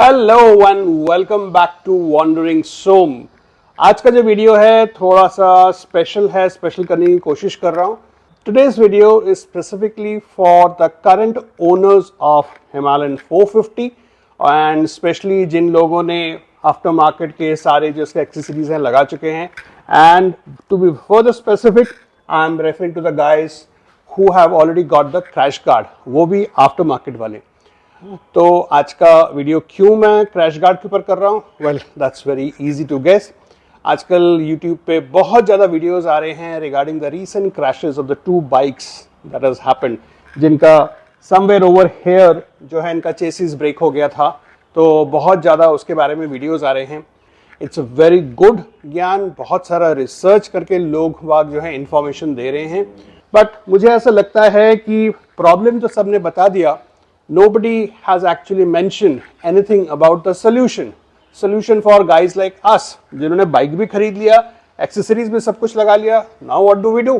Hello and welcome back to wandering Som. आज का जो वीडियो है थोड़ा सा स्पेशल है, स्पेशल करने की कोशिश कर रहा हूँ। Today's video is specifically for the current owners of Himalayan 450 and specially जिन लोगों ने आफ्टर मार्केट के सारे जो इसके एक्सेसरीज हैं लगा चुके हैं। And to be further specific, I am referring to the guys who have already got the crash guard, वो भी आफ्टर मार्केट वाले। तो आज का वीडियो क्यों मैं क्रैश गार्ड के ऊपर कर रहा हूँ? Well, that's very easy to guess. आजकल यूट्यूब पे बहुत ज़्यादा वीडियोस आ रहे हैं regarding the recent crashes of the two bikes that has happened, जिनका समवेयर ओवर हेयर जो है इनका चेसिस ब्रेक हो गया था। तो बहुत ज़्यादा उसके बारे में वीडियोस आ रहे हैं। इट्स अ वेरी गुड ज्ञान, बहुत सारा रिसर्च करके लोग वाग जो है इंफॉर्मेशन दे रहे हैं। बट मुझे ऐसा लगता है कि प्रॉब्लम तो सबने बता दिया, nobody has actually mentioned anything about the solution for guys like us जिन्होंने बाइक भी खरीद लिया, एक्सेसरीज भी सब कुछ लगा लिया। now what do we do?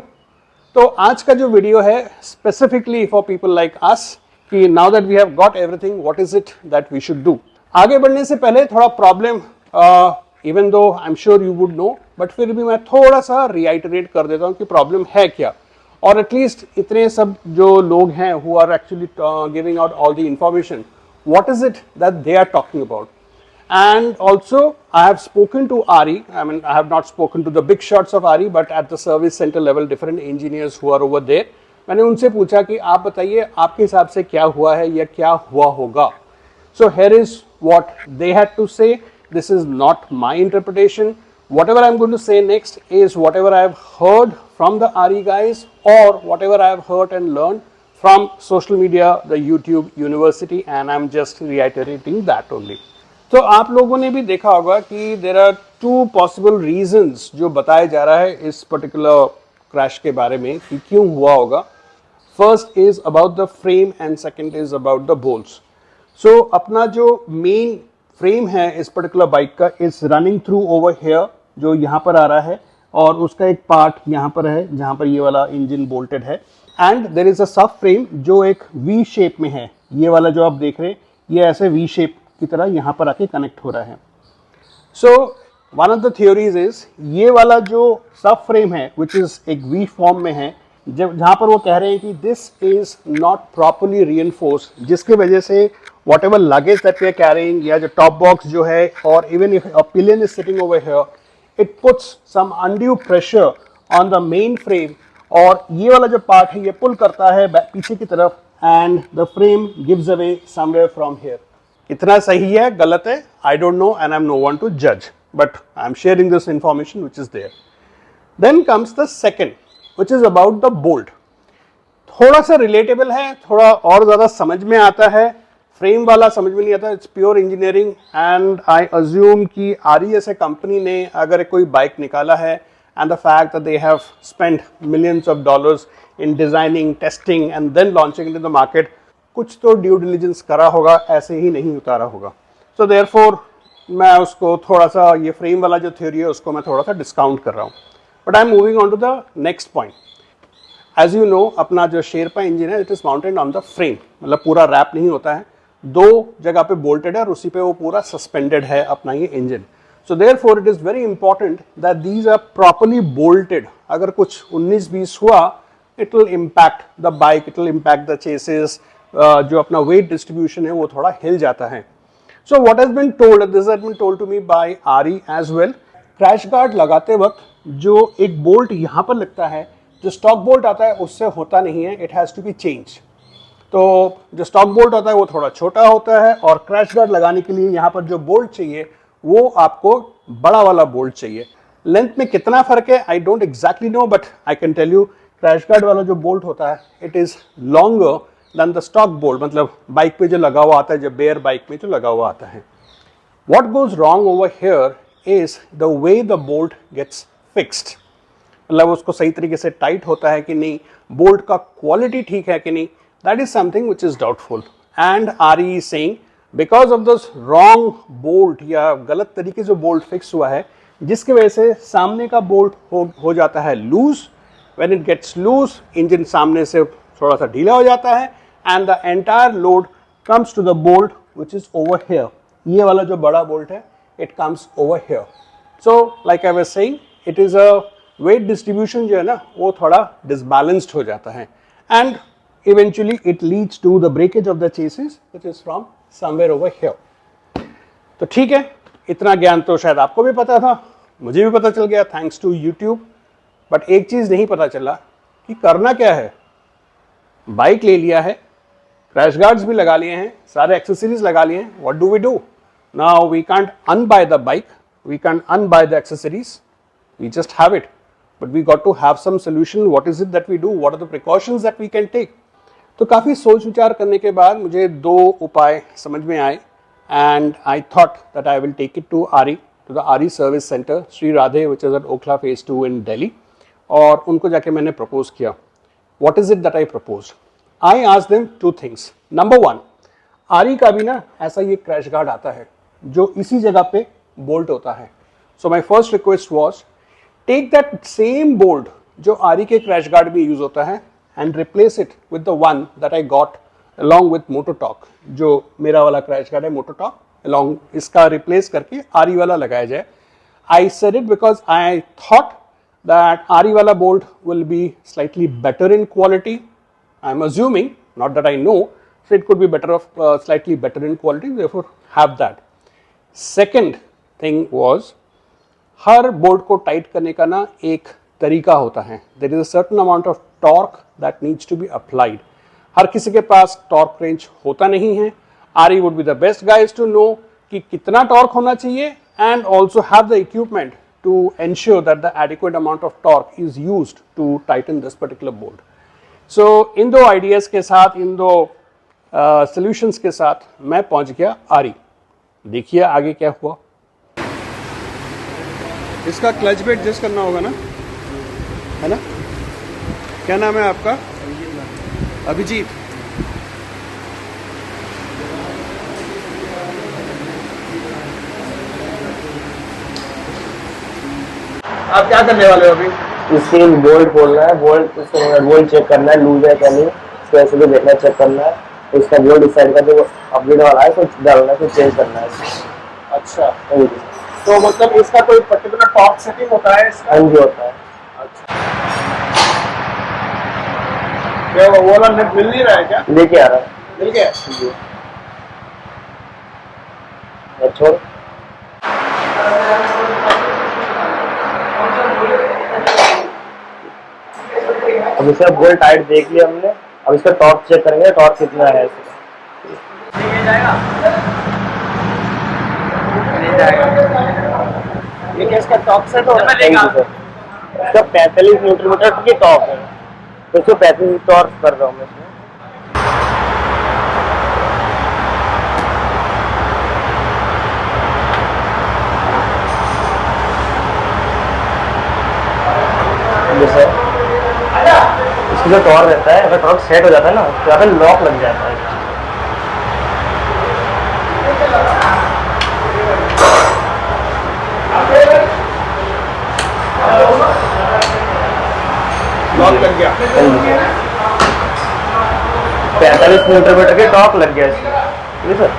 तो आज का जो वीडियो है specifically for people like us कि now that we have got everything, what is it that we should do? आगे बढ़ने से पहले थोड़ा problem even though I'm sure you would know, but फिर भी मैं थोड़ा सा reiterate कर देता हूँ कि प्रॉब्लम है क्या, और एटलीस्ट इतने सब जो लोग हैं who are actually giving out all the information, what is it that they are talking about. And also I have spoken to RE, I mean I have not spoken to the big shots of RE, but at the service centre level different engineers who are over there. मैंने उनसे पूछा कि आप बताइए आपके हिसाब से क्या हुआ है या क्या हुआ होगा। So here is what they had to say. This is not my interpretation. Whatever I'm going to say next is whatever I have heard from the RE guys or whatever I have heard and learned from social media, the YouTube university, and I'm just reiterating that only. तो आप लोगों ने भी देखा होगा कि there are two possible reasons जो बताया जा रहा है इस particular crash के बारे में कि क्यों हुआ होगा. First is about the frame and second is about the bolts. So अपना जो main frame है इस particular बाइक का is running through over here, जो यहाँ पर आ रहा है, और उसका एक पार्ट यहाँ पर है जहाँ पर ये वाला इंजन बोल्टेड है। एंड देर इज अ सब फ्रेम जो एक वी शेप में है। ये वाला जो आप देख रहे हैं ये ऐसे वी शेप की तरह यहाँ पर आके कनेक्ट हो रहा है। So one of the theories is ये वाला जो सब फ्रेम है विच इज एक वी फॉर्म में है, जब जहाँ पर वो कह रहे हैं कि this is not properly reinforce, जिसके वजह से whatever luggage that we are carrying या जो टॉप बॉक्स जो है, और even if a pillion is sitting over here, it puts some undue pressure on the main frame, और ये वाला जो पार्ट है ये पुल करता है पीछे की तरफ, and the frame gives away somewhere from here. इतना सही है गलत है I don't know and I'm no one to judge, but I'm sharing this information which is there. Then comes the second, which is about the bolt. थोड़ा सा relatable है, थोड़ा और ज़्यादा समझ में आता है। फ्रेम वाला समझ में नहीं आता, it's pure engineering. And I assume कि आरईएस कंपनी ने अगर कोई बाइक निकाला है and the fact that they have spent millions of dollars in designing, testing and then launching in the market, कुछ तो ड्यू डिलिजेंस करा होगा, ऐसे ही नहीं उतारा होगा। सो देयरफॉर मैं उसको थोड़ा सा, ये फ्रेम वाला जो थ्योरी है उसको मैं थोड़ा सा डिस्काउंट कर रहा हूँ। But I am moving on to the next point. As you know, अपना जो शेरपा इंजन है it is mounted on the frame, मतलब पूरा रैप नहीं होता है, दो जगह पे बोल्टेड है और उसी पे वो पूरा सस्पेंडेड है अपना ये engine. So therefore it is very important that these are properly bolted. अगर कुछ 19-20 हुआ, it will impact the bike, it will impact the chassis, जो अपना वेट डिस्ट्रीब्यूशन है वो थोड़ा हिल जाता है। So what has been told, this has been told to me by RE as well, crash guard लगाते वक्त जो एक बोल्ट यहाँ पर लगता है, जो स्टॉक बोल्ट आता है उससे होता नहीं है, it has to be change. तो जो स्टॉक बोल्ट होता है वो थोड़ा छोटा होता है, और क्रैश गार्ड लगाने के लिए यहाँ पर जो बोल्ट चाहिए वो आपको बड़ा वाला बोल्ट चाहिए। लेंथ में कितना फर्क है I don't exactly know, but I can tell you crash guard वाला जो बोल्ट होता है it is longer than the stock bolt, मतलब बाइक पे जो लगा हुआ आता है, जो बेयर बाइक में जो लगा हुआ आता है। What goes wrong over here is the way the bolt gets fixed, मतलब उसको सही तरीके से टाइट होता है कि नहीं, बोल्ट का क्वालिटी ठीक है कि नहीं, that is something which is doubtful. And RE is saying because of this wrong bolt या गलत तरीके से बोल्ट फिक्स हुआ है, जिसकी वजह से सामने का बोल्ट हो जाता है loose. when it gets loose, engine सामने से थोड़ा सा ढीला हो जाता है, and the entire load comes to the bolt which is over here. ये वाला जो बड़ा बोल्ट है it comes over here. So like I was saying, it is a weight distribution जो है ना वो थोड़ा डिसबैलेंस्ड हो जाता है and eventually it leads to the breakage of the chassis which is from somewhere over here. तो ठीक है, इतना ज्ञान तो शायद आपको भी पता था, मुझे भी पता चल गया थैंक्स टू यूट्यूब। बट एक चीज़ नहीं पता चला कि करना क्या है। बाइक ले लिया है, क्रैश गार्ड्स भी लगा लिए हैं, सारे एक्सेसरीज लगा लिए हैं, what do we do now? We can't unbuy the bike, we can't unbuy the accessories, we just have it, but we got to have some solution. What is it that we do? What are the precautions that we can take? तो काफ़ी सोच विचार करने के बाद मुझे दो उपाय समझ में आए and I thought that I will take it to RE, to the RE service center, Sri Radhe, which is at Okhla Phase 2 in Delhi, और उनको जाके मैंने propose किया. What is it that I proposed? I asked them two things. Number one, RE का भी ना ऐसा ये क्रैश गार्ड आता है जो इसी जगह पे बोल्ट होता है. So my first request was, take that same bolt जो RE के क्रैश गार्ड में यूज होता है and replace it with the one that I got along with Mototalk, जो मेरा वाला क्रैश गार्ड है Mototalk, along इसका replace करके RE वाला लगाया जाए. I said it because I thought that RE वाला bolt will be slightly better in quality. I'm assuming, not that I know, so it could be better of slightly better in quality, therefore have that. Second thing was, हर bolt को tight करने का ना एक तरीका होता है. There is a certain amount of torque that needs to be applied. हर किसी के पास टॉर्क रेंज होता नहीं है. RE would be the best guys to know कि कितना टॉर्क होना चाहिए and also have the equipment to ensure that the adequate amount of torque is used to tighten this particular bolt. सो इन दो ideas के साथ, इन दो सोल्यूशंस के साथ मैं पहुंच गया RE. देखिए आगे क्या हुआ. इसका क्लच पे एडजस्ट करना होगा ना, है ना? क्या नाम है आपका? अभिजीत. आप क्या करने वाले हो अभी? इसके बोल्ट खोलना है, बोल्ट उसका बोल्ट चेक करना है, लूज है क्या नहीं, इसको ऐसे भी देखना चेक करना है. इसका बोल्ट डिसाइड का जो अपडेट वाला है कुछ डालना है, कुछ चेंज करना है. अच्छा, तो मतलब इसका कोई पर्टिकुलर टॉर्क सेटिंग होता है इसका? हाँ जी होता है. अच्छा, क्या वो वाला नेट मिल नहीं रहा है क्या? लेके आ रहा है. मिल गया जी. छोड़. अब इसका बोल्ट टाइट देख लिया हमने. अब इसका टॉर्क चेक करेंगे, टॉर्क कितना है इसका. ये क्या इसका टॉप सेट होगा? इसका 45 न्यूटन मीटर की टॉप है, तो इसको 35 टॉर्क कर रहा हूँ मैं इसमें. जैसे इसकी जो टॉर्क रहता है, अगर टॉर्क सेट हो जाता है ना तो यहाँ पे लॉक लग जाता है. लॉक लग गया. 45 न्यूटन मीटर के टॉर्क लग गया इसमें. ठीक है सर.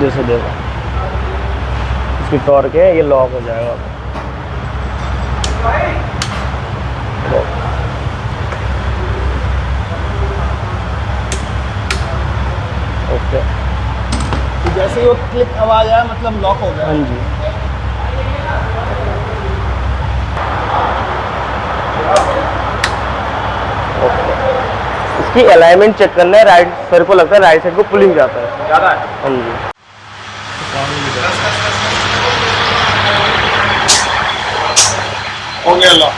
जैसे देखो इसकी टॉर्क है, ये लॉक हो जाएगा. ओके. जैसे ही वो क्लिक आवाज आया मतलब लॉक हो गया. हाँ जी. ओके. इसकी अलाइनमेंट चेक करना है. राइट सर को लगता है राइट साइड को पुलिंग जाता है ज़्यादा है. हाँ जी. हो गया लॉक.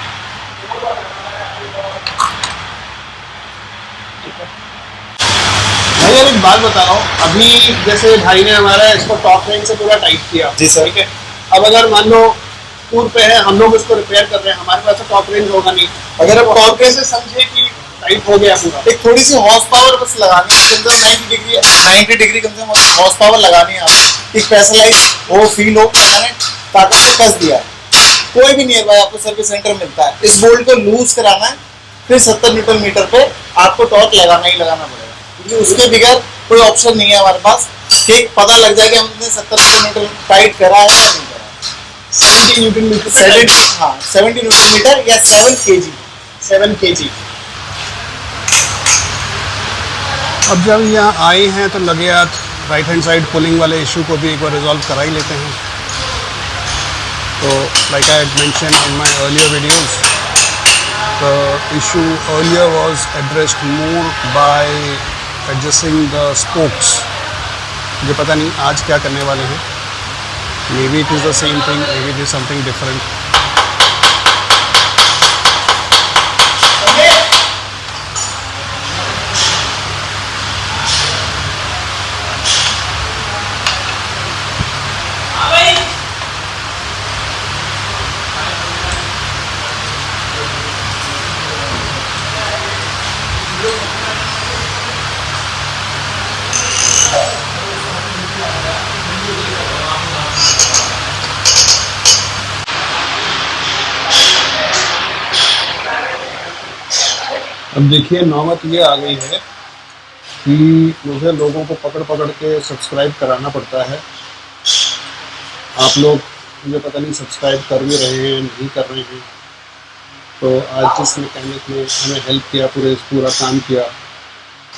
भाई यार एक बात बता रहा हूँ, अभी जैसे भाई ने हमारा इसको टॉप रेंज से पूरा टाइट किया. जी सर. ठीक है. अब अगर मान लो टूर पे है, हम लोग इसको रिपेयर कर रहे हैं, हमारे पास टॉप रेंज होगा नहीं. अगर अब टॉप रेंज से समझे कि टाइट हो गया पूरा। एक थोड़ी सी हॉर्स पावर बस लगानी है, कम से कम 90 डिग्री कम से कम हॉर्स पावर लगानी है आपको, एक प्रेशराइज हो, फील हो, मैंने ताकत से कस दिया है। कोई भी नियर बाय आपको सर्विस सेंटर मिलता है। इस बोल्ट को लूज कराना है, फिर 70 न्यूटन मीटर पे आपको टॉर्क लगाना ही लगाना पड़ेगा, क्योंकि उसके बगैर कोई ऑप्शन नहीं है हमारे पास कि पता लग जाए कि हमने 70 न्यूटन मीटर टाइट करा है या नहीं करा। 70 न्यूटन मीटर, 70 न्यूटन मीटर या 7 kg। अब जब यहाँ आए हैं तो लगे यार राइट हैंड साइड पुलिंग वाले इशू को भी एक बार रिजॉल्व करा ही लेते हैं। तो like I had mentioned in my earlier videos, the issue earlier was addressed more by adjusting the spokes. मुझे पता नहीं आज क्या करने वाले हैं, maybe it is the same thing, maybe it is something different. अब देखिए नौबत ये आ गई है कि मुझे लोगों को पकड़ पकड़ के सब्सक्राइब कराना पड़ता है। आप लोग मुझे पता नहीं सब्सक्राइब कर भी रहे हैं नहीं कर रहे हैं। तो आज जिस मैकेनिक ने हमें हेल्प किया, पूरा काम किया,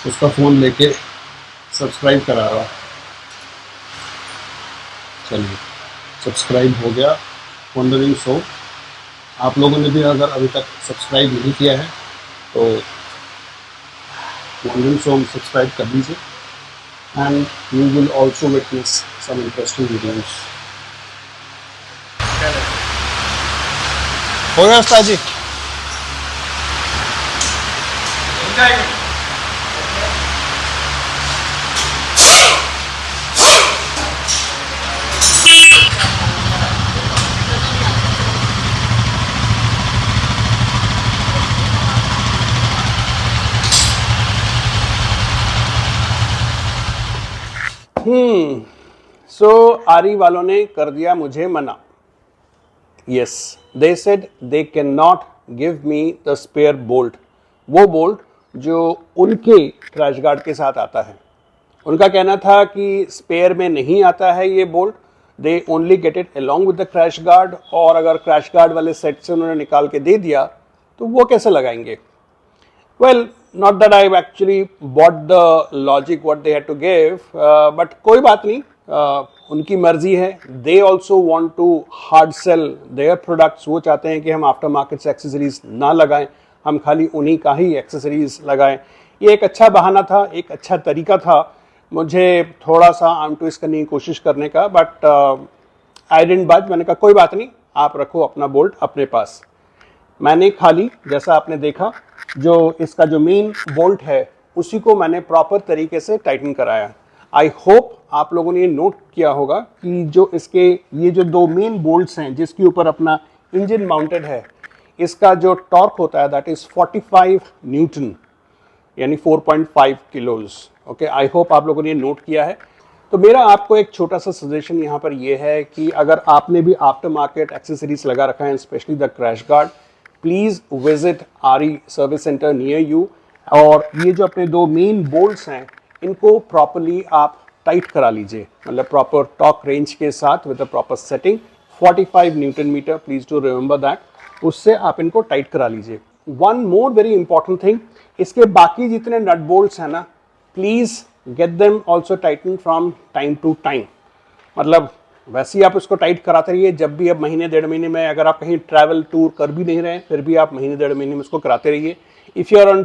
उसका फ़ोन लेके सब्सक्राइब करा रहा। चलिए सब्सक्राइब हो गया वंडरिंग शो। आप लोगों ने भी अगर अभी तक सब्सक्राइब नहीं किया है तो वंडरिंग शो में सब्सक्राइब कर लीजिए, and you will also witness some interesting videos. हो गया उस्ताद जी? सो आरी वालों ने कर दिया मुझे मना। Yes, they said they can not give me the spare bolt, वो बोल्ट जो उनके क्रैश गार्ड के साथ आता है। उनका कहना था कि स्पेयर में नहीं आता है ये bolt, they only get it along with the crash guard, और अगर क्रैश गार्ड वाले सेट से उन्होंने निकाल के दे दिया तो वो कैसे लगाएंगे। Well, not that I've actually bought the logic what they had to give, but कोई बात नहीं, उनकी मर्जी है। They also want to hard sell their products, वो चाहते हैं कि हम आफ्टर मार्केट एक्सेसरीज ना लगाएं, हम खाली उन्हीं का ही एक्सेसरीज लगाएं। ये एक अच्छा बहाना था, एक अच्छा तरीका था मुझे थोड़ा सा आर्म ट्विस्ट करने की कोशिश करने का, बट आई डिडंट बच। मैंने कहा कोई बात नहीं, आप रखो अपना बोल्ट अपने पास। मैंने खाली जैसा आपने देखा जो इसका जो मेन बोल्ट है उसी को मैंने प्रॉपर तरीके से टाइटन कराया। आई होप आप लोगों ने ये नोट किया होगा कि जो इसके ये जो दो मेन बोल्ट्स हैं जिसके ऊपर अपना इंजन माउंटेड है, इसका जो टॉर्क होता है दैट इज़ 45 न्यूटन, यानी 4.5 किलोज। ओके, आई होप आप लोगों ने ये नोट किया है। तो मेरा आपको एक छोटा सा सजेशन यहाँ पर ये है कि अगर आपने भी आफ्टर मार्केट एक्सेसरीज लगा रखा है, specially the crash guard, please visit आरी सर्विस सेंटर नियर यू, और ये जो अपने दो मेन बोल्ट्स हैं इनको प्रॉपरली आप टाइट करा लीजिए, मतलब प्रॉपर टॉर्क रेंज के साथ with the proper setting. 45 newton metre, please to remember that, उससे आप इनको टाइट करा लीजिए। One more very important thing, इसके बाकी जितने नट बोल्ट्स हैं ना, please get them also tighten from time to time. मतलब वैसे ही आप उसको टाइट कराते रहिए, जब भी अब महीने डेढ़ महीने में, अगर आप कहीं ट्रैवल टूर कर भी नहीं रहे फिर भी आप महीने डेढ़ महीने में उसको कराते रहिए। If you are on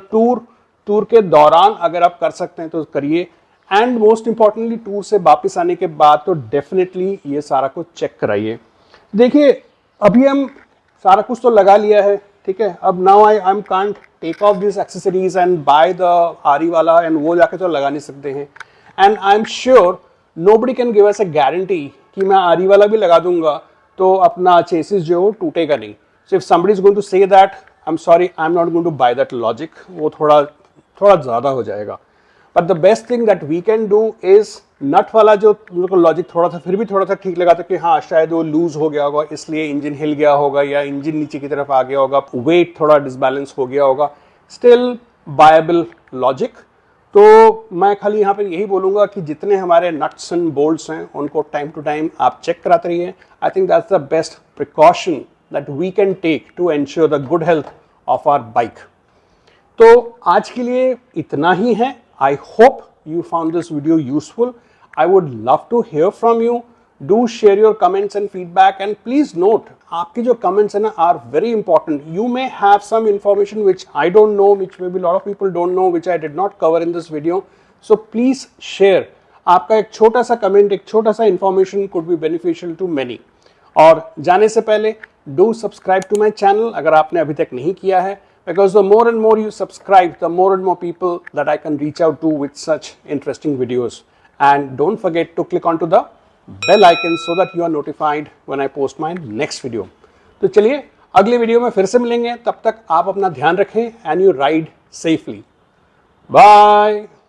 tour के दौरान अगर आप कर सकते हैं तो करिए, एंड मोस्ट इंपॉर्टेंटली टूर से वापस आने के बाद तो डेफिनेटली ये सारा कुछ चेक कराइए। देखिए अभी हम सारा कुछ तो लगा लिया है, ठीक है, अब now I can't take off this accessories and by the आरी वाला, एंड वो जाके तो लगा नहीं सकते हैं। And I am sure nobody can give us a guarantee कि मैं आरी वाला भी लगा दूंगा तो अपना चेसिस जो है वो टूटेगा नहीं। So if somebody is going to say that I'm sorry, I'm not going to buy that logic. वो थोड़ा ज़्यादा हो जाएगा. But the best thing that we can do is नट वाला जो लॉजिक थोड़ा सा फिर भी थोड़ा सा ठीक लगा था कि हाँ शायद वो लूज हो गया होगा इसलिए इंजन हिल गया होगा या इंजन नीचे की तरफ आ गया होगा, वेट थोड़ा डिसबैलेंस हो गया होगा. Still Bible logic. तो मैं खाली यहाँ पर यही बोलूँगा कि जितने हमारे नट्स एंड बोल्ट्स हैं उनको टाइम टू टाइम आप चेक कराते रहिए. I think that's the best precaution that we can take to ensure the good health of our bike. तो आज के लिए इतना ही है. I hope you found this video useful. I would love to hear from you. Do share your comments and feedback, and please note आपके जो comments हैं ना are very important. You may have some information which I don't know, which maybe a lot of people don't know, which I did not cover in this video. So please share. आपका एक छोटा सा comment, एक छोटा सा information could be beneficial to many. और जाने से पहले do subscribe to my channel अगर आपने अभी तक नहीं किया है. Because the more and more you subscribe, the more and more people that I can reach out to with such interesting videos. And don't forget to click onto the bell icon so that you are notified when I post my next video. तो चलिए अगले video में फिर से मिलेंगे. तब तक आप अपना ध्यान रखें and you ride safely. Bye.